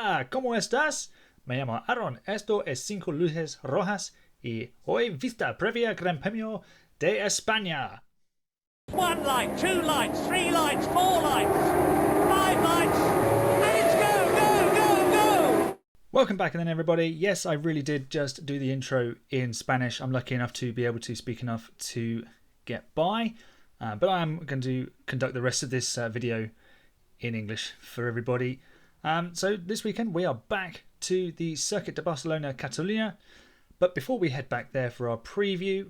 Hola, ¿cómo estás? Me llamo Aaron, esto es 5 luces rojas y hoy vista previa Gran Premio de España. One light, two lights, three lights, four lights, five lights, and it's go! Welcome back then everybody. Yes, I really did just do the intro in Spanish. I'm lucky enough to be able to speak enough to get by, but I am going to conduct the rest of this video in English for everybody. So this weekend we are back to the Circuit de Barcelona Catalunya, but before we head back there for our preview,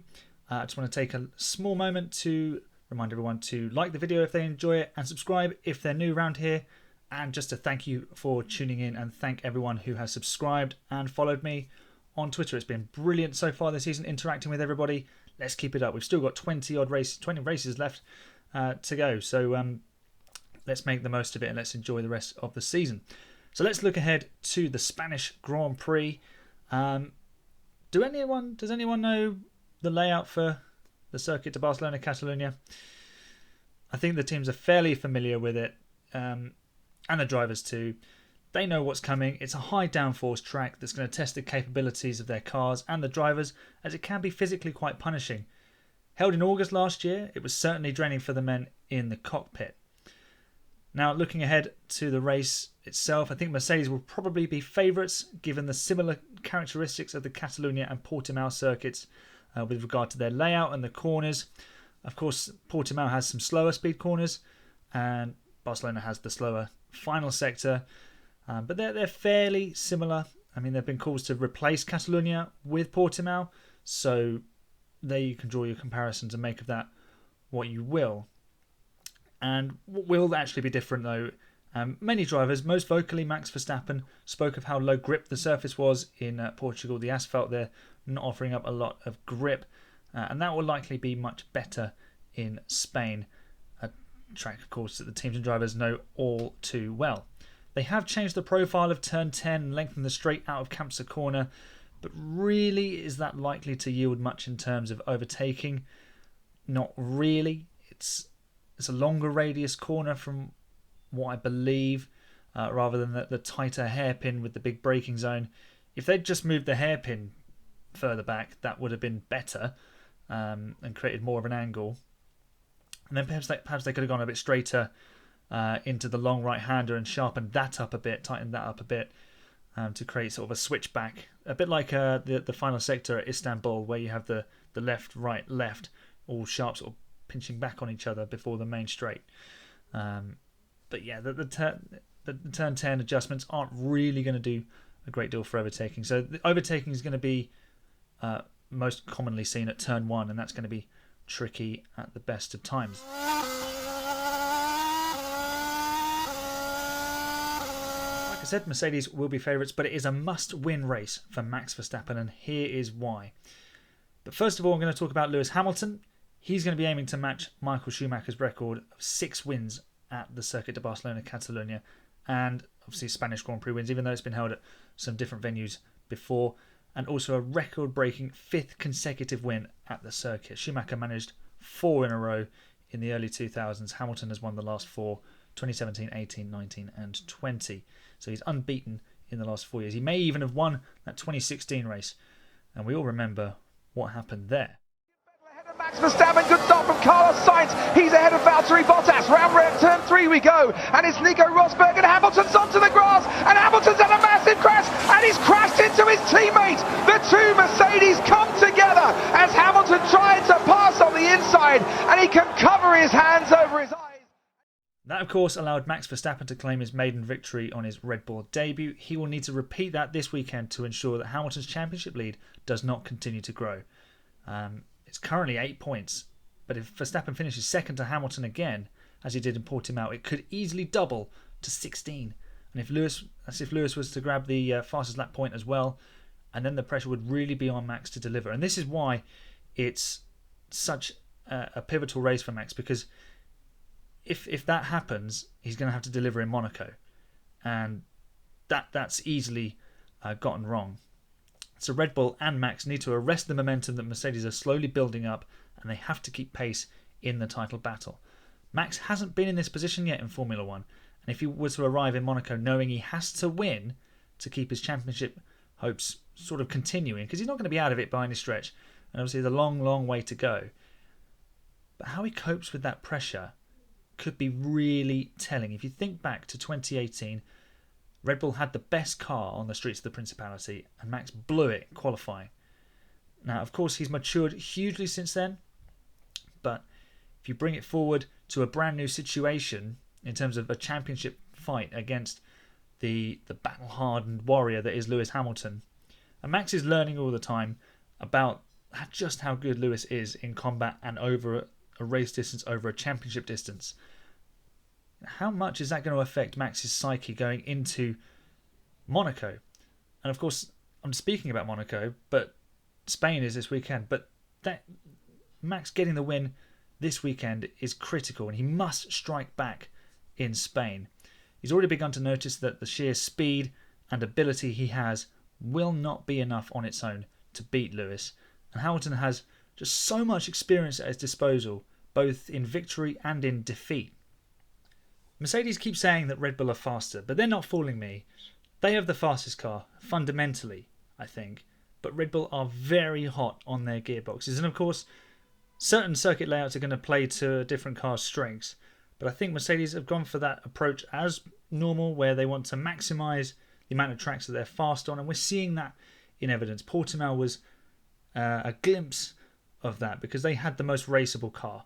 I just want to take a small moment to remind everyone to like the video if they enjoy it and subscribe if they're new around here, and just to thank you for tuning in and thank everyone who has subscribed and followed me on Twitter. It's been brilliant so far this season interacting with everybody. Let's keep it up. We've still got 20 races left to go, so let's make the most of it and let's enjoy the rest of the season. So let's look ahead to the Spanish Grand Prix. Does anyone know the layout for the Circuit de Barcelona Catalunya? I think the teams are fairly familiar with it, and the drivers too. They know what's coming. It's a high downforce track that's going to test the capabilities of their cars and the drivers, as it can be physically quite punishing. Held in August last year, it was certainly draining for the men in the cockpit. Now, looking ahead to the race itself, I think Mercedes will probably be favourites given the similar characteristics of the Catalunya and Portimao circuits with regard to their layout and the corners. Of course, Portimao has some slower speed corners and Barcelona has the slower final sector, but they're fairly similar. I mean, there have been calls to replace Catalunya with Portimao, so there you can draw your comparisons and make of that what you will. And what will actually be different though, many drivers, most vocally Max Verstappen, spoke of how low grip the surface was in Portugal. The asphalt there not offering up a lot of grip, and that will likely be much better in Spain, a track of course that the teams and drivers know all too well. They have changed the profile of turn 10 and lengthened the straight out of Campsa corner, but really is that likely to yield much in terms of overtaking? Not really. It's a longer radius corner from what I believe, rather than the tighter hairpin with the big braking zone. If they'd just moved the hairpin further back, that would have been better and created more of an angle. And then perhaps they could have gone a bit straighter into the long right-hander and sharpened that up a bit, tightened that up a bit to create sort of a switchback. A bit like the final sector at Istanbul, where you have the left, right, left, all sharp sort of pinching back on each other before the main straight. But yeah, the turn 10 adjustments aren't really going to do a great deal for overtaking. So the overtaking is going to be most commonly seen at turn 1, and that's going to be tricky at the best of times. Like I said, Mercedes will be favourites, but it is a must-win race for Max Verstappen, and here is why. But first of all, I'm going to talk about Lewis Hamilton. He's going to be aiming to match Michael Schumacher's record of 6 wins at the Circuit de Barcelona Catalunya, and obviously Spanish Grand Prix wins, even though it's been held at some different venues before, and also a record-breaking 5th consecutive win at the circuit. Schumacher managed 4 in a row in the early 2000s. Hamilton has won the last 4, 2017, 18, 19 and 20. So he's unbeaten in the last 4 years. He may even have won that 2016 race, and we all remember what happened there. Max Verstappen, good start from Carlos Sainz. He's ahead of Valtteri Bottas. Round turn 3 we go. And it's Nico Rosberg, and Hamilton's onto the grass. And Hamilton's had a massive crash. And he's crashed into his teammate. The two Mercedes come together as Hamilton tried to pass on the inside. And he can cover his hands over his eyes. That, of course, allowed Max Verstappen to claim his maiden victory on his Red Bull debut. He will need to repeat that this weekend to ensure that Hamilton's championship lead does not continue to grow. It's currently 8 points, but if Verstappen finishes second to Hamilton again, as he did in Portimao, it could easily double to 16. And if Lewis was to grab the fastest lap point as well, and then the pressure would really be on Max to deliver. And this is why it's such a pivotal race for Max, because if that happens, he's going to have to deliver in Monaco, and that's easily gotten wrong. So Red Bull and Max need to arrest the momentum that Mercedes are slowly building up, and they have to keep pace in the title battle. Max hasn't been in this position yet in Formula 1, And if he was to arrive in Monaco knowing he has to win to keep his championship hopes sort of continuing, because he's not going to be out of it by any stretch, and obviously there's a long, long way to go. But how he copes with that pressure could be really telling. If you think back to 2018, Red Bull had the best car on the streets of the Principality, and Max blew it qualifying. Now, of course, he's matured hugely since then, but if you bring it forward to a brand new situation in terms of a championship fight against the battle-hardened warrior that is Lewis Hamilton, and Max is learning all the time about just how good Lewis is in combat and over a race distance, over a championship distance. How much is that going to affect Max's psyche going into Monaco? And of course, I'm speaking about Monaco, but Spain is this weekend. But that Max getting the win this weekend is critical, and he must strike back in Spain. He's already begun to notice that the sheer speed and ability he has will not be enough on its own to beat Lewis. And Hamilton has just so much experience at his disposal, both in victory and in defeat. Mercedes keep saying that Red Bull are faster, but they're not fooling me. They have the fastest car, fundamentally, I think. But Red Bull are very hot on their gearboxes. And of course, certain circuit layouts are going to play to a different car's strengths. But I think Mercedes have gone for that approach as normal, where they want to maximise the amount of tracks that they're fast on. And we're seeing that in evidence. Portimao was a glimpse of that, because they had the most raceable car.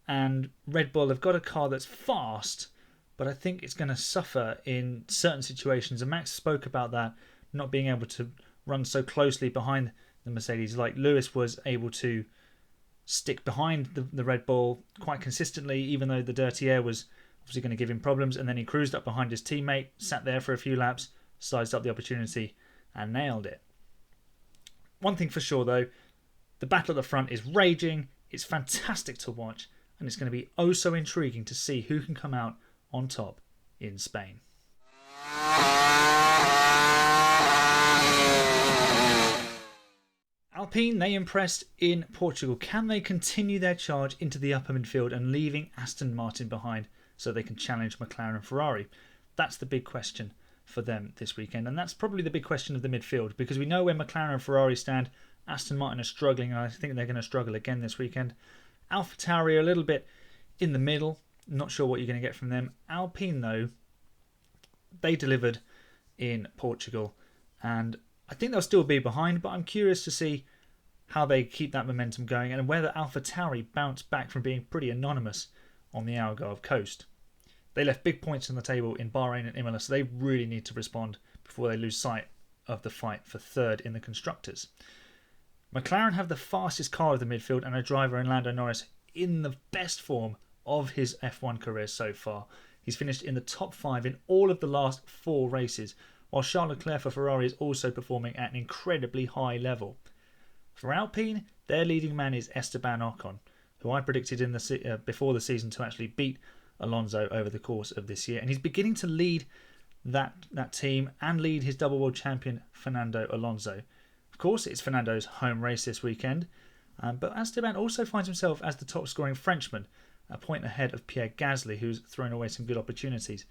And Red Bull have got a car that's fast, but I think it's going to suffer in certain situations. And Max spoke about that, not being able to run so closely behind the Mercedes. Like Lewis was able to stick behind the Red Bull quite consistently, even though the dirty air was obviously going to give him problems. And then he cruised up behind his teammate, sat there for a few laps, sized up the opportunity and nailed it. One thing for sure though, the battle at the front is raging. It's fantastic to watch, and it's going to be oh so intriguing to see who can come out on top in Spain. Alpine, they impressed in Portugal. Can they continue their charge into the upper midfield and leaving Aston Martin behind so they can challenge McLaren and Ferrari? That's the big question for them this weekend, and that's probably the big question of the midfield, because we know where McLaren and Ferrari stand. Aston Martin are struggling, and I think they're going to struggle again this weekend. AlphaTauri are a little bit in the middle. Not sure what you're going to get from them. Alpine, though, they delivered in Portugal, and I think they'll still be behind, but I'm curious to see how they keep that momentum going and whether AlphaTauri bounce back from being pretty anonymous on the Algarve coast. They left big points on the table in Bahrain and Imola, so they really need to respond before they lose sight of the fight for third in the Constructors. McLaren have the fastest car of the midfield and a driver in Lando Norris in the best form of his F1 career so far. He's finished in the top 5 in all of the last 4 races, while Charles Leclerc for Ferrari is also performing at an incredibly high level. For Alpine, their leading man is Esteban Ocon, who I predicted in the before the season to actually beat Alonso over the course of this year, and he's beginning to lead that team and lead his double world champion Fernando Alonso. Of course, it's Fernando's home race this weekend, but Esteban also finds himself as the top scoring Frenchman, a point ahead of Pierre Gasly, who's thrown away some good opportunities.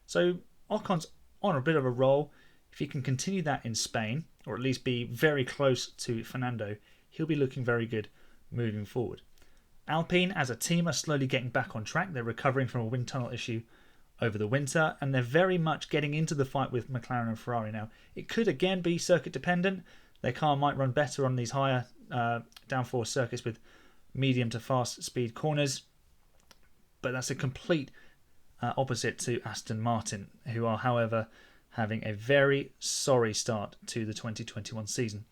So Ocon's on a bit of a roll. If he can continue that in Spain, or at least be very close to Fernando, he'll be looking very good moving forward. Alpine as a team are slowly getting back on track. They're recovering from a wind tunnel issue over the winter, and they're very much getting into the fight with McLaren and Ferrari now. It could again be circuit dependent. Their car might run better on these higher downforce circuits with medium to fast speed corners, but that's a complete opposite to Aston Martin, who are, however, having a very sorry start to the 2021 season.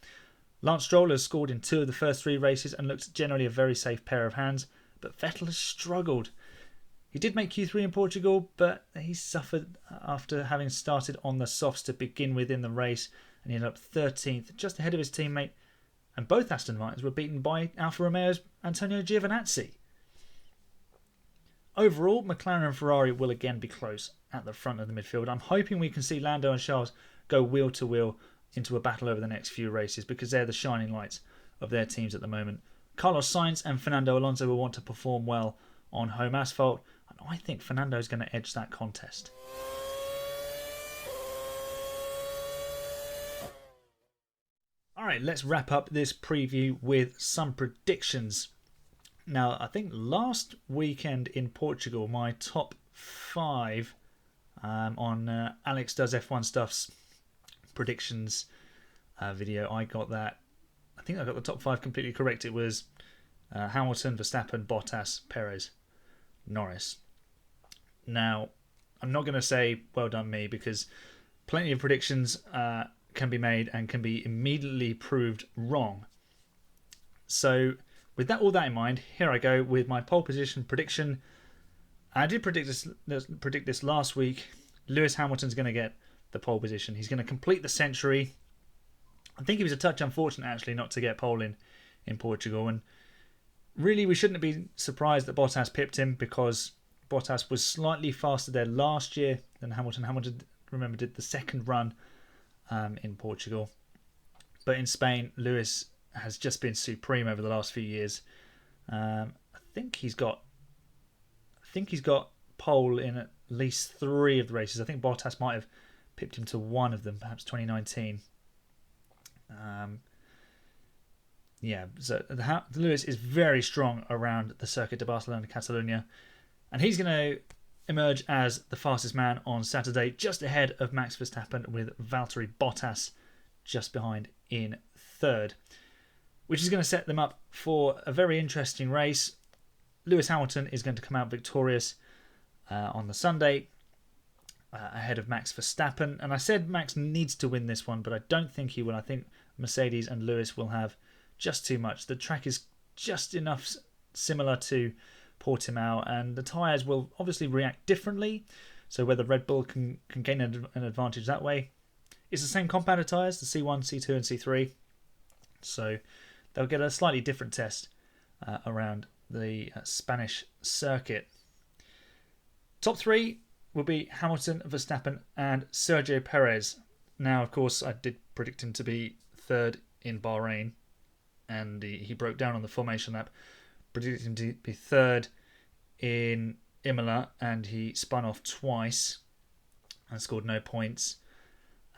Lance Stroll has scored in 2 of the first 3 races and looks generally a very safe pair of hands, but Vettel has struggled. He did make Q3 in Portugal, but he suffered after having started on the softs to begin with in the race, and he ended up 13th, just ahead of his teammate, and both Aston Martins were beaten by Alfa Romeo's Antonio Giovinazzi. Overall, McLaren and Ferrari will again be close at the front of the midfield. I'm hoping we can see Lando and Charles go wheel to wheel into a battle over the next few races, because they're the shining lights of their teams at the moment. Carlos Sainz and Fernando Alonso will want to perform well on home asphalt. And I think Fernando is going to edge that contest. Alright, let's wrap up this preview with some predictions. Now, I think last weekend in Portugal, my top 5 on Alex Does F1 Stuff's predictions video, I got that. I think I got the top 5 completely correct. It was Hamilton, Verstappen, Bottas, Perez, Norris. Now, I'm not going to say well done me, because plenty of predictions can be made and can be immediately proved wrong. So with that, all that in mind, here I go with my pole position prediction. I did predict this last week. Lewis Hamilton's going to get the pole position. He's going to complete the century. I think he was a touch unfortunate actually not to get pole in Portugal, and really we shouldn't be surprised that Bottas pipped him, because Bottas was slightly faster there last year than Hamilton. Hamilton, remember, did the second run in Portugal, but in Spain Lewis has just been supreme over the last few years. I think he's got pole in at least 3 of the races. I think Bottas might have pipped him to one of them, perhaps 2019. So Lewis is very strong around the Circuit de Barcelona Catalunya, and he's going to emerge as the fastest man on Saturday, just ahead of Max Verstappen, with Valtteri Bottas just behind in 3rd, which is going to set them up for a very interesting race. Lewis Hamilton is going to come out victorious on the Sunday, ahead of Max Verstappen. And I said Max needs to win this one, but I don't think he will. I think Mercedes and Lewis will have just too much. The track is just enough similar to Portimao, and the tyres will obviously react differently. So whether Red Bull can gain an advantage that way. It's the same compound of tyres, the C1, C2 and C3. So they'll get a slightly different test around the Spanish circuit. Top 3 will be Hamilton, Verstappen and Sergio Perez. Now, of course, I did predict him to be 3rd in Bahrain, and he broke down on the formation lap. Predicted him to be 3rd in Imola, and he spun off twice and scored no points.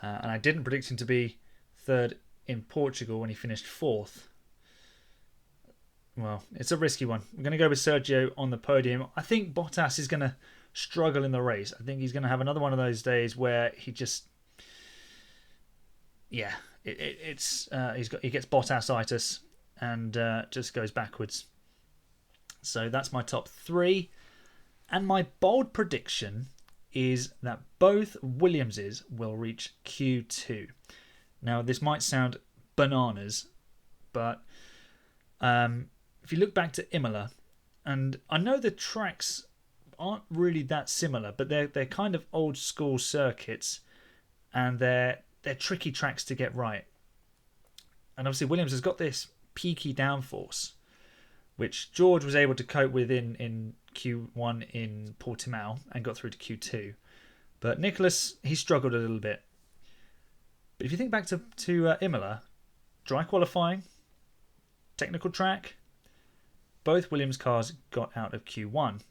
And I didn't predict him to be 3rd in Portugal when he finished 4th. Well, it's a risky one. I'm going to go with Sergio on the podium. I think Bottas is going to struggle in the race. I think he's going to have another one of those days where he just, he gets Bottas-itis and just goes backwards. So that's my top 3. And my bold prediction is that both Williamses will reach Q2. Now, this might sound bananas, but if you look back to Imola, and I know the tracks aren't really that similar, but they're kind of old school circuits, and they're tricky tracks to get right. And obviously Williams has got this peaky downforce, which George was able to cope with in Q1 in Portimao and got through to Q2. But Nicholas, he struggled a little bit. But if you think back to Imola, dry qualifying, technical track, both Williams cars got out of Q1.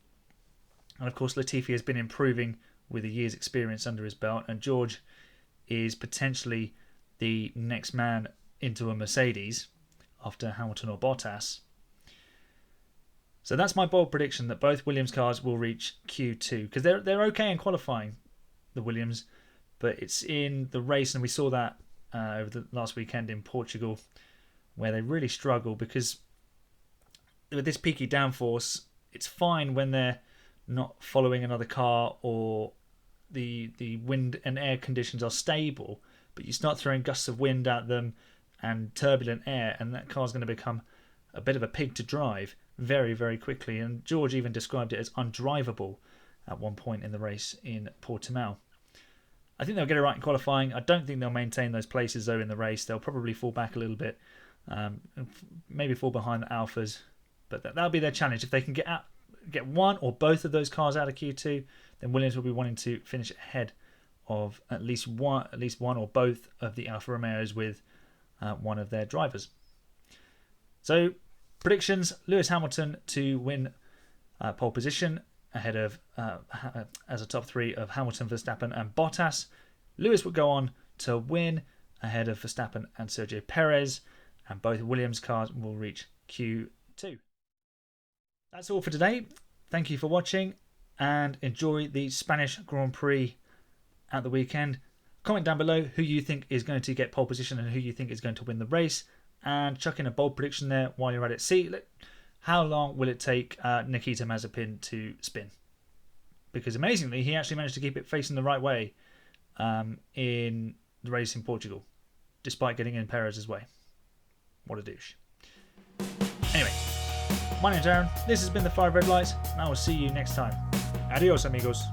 And of course Latifi has been improving with a year's experience under his belt, and George is potentially the next man into a Mercedes after Hamilton or Bottas. So that's my bold prediction, that both Williams cars will reach Q2, because they're okay in qualifying, the Williams, but it's in the race, and we saw that over the last weekend in Portugal, where they really struggle, because with this peaky downforce, it's fine when they're not following another car or the wind and air conditions are stable, but you start throwing gusts of wind at them and turbulent air, and that car's going to become a bit of a pig to drive very, very quickly. And George even described it as undrivable at one point in the race in Portimao. I think they'll get it right in qualifying. I don't think they'll maintain those places though in the race. They'll probably fall back a little bit, maybe fall behind the Alphas, but that'll be their challenge. If they can get one or both of those cars out of Q2, then Williams will be wanting to finish ahead of at least one or both of the Alfa Romeos with one of their drivers. So predictions: Lewis Hamilton to win pole position, ahead of as a top 3 of Hamilton, Verstappen and Bottas. Lewis would go on to win ahead of Verstappen and Sergio Perez, and both Williams cars will reach Q2. That's all for today. Thank you for watching and enjoy the Spanish Grand Prix at the weekend. Comment down below who you think is going to get pole position and who you think is going to win the race, and chuck in a bold prediction there while you're at it. See, how long will it take Nikita Mazepin to spin? Because amazingly, he actually managed to keep it facing the right way in the race in Portugal, despite getting in Perez's way. What a douche. Anyway, my name's Aaron. This has been the 5 Red Lights, and I will see you next time. Adios, amigos.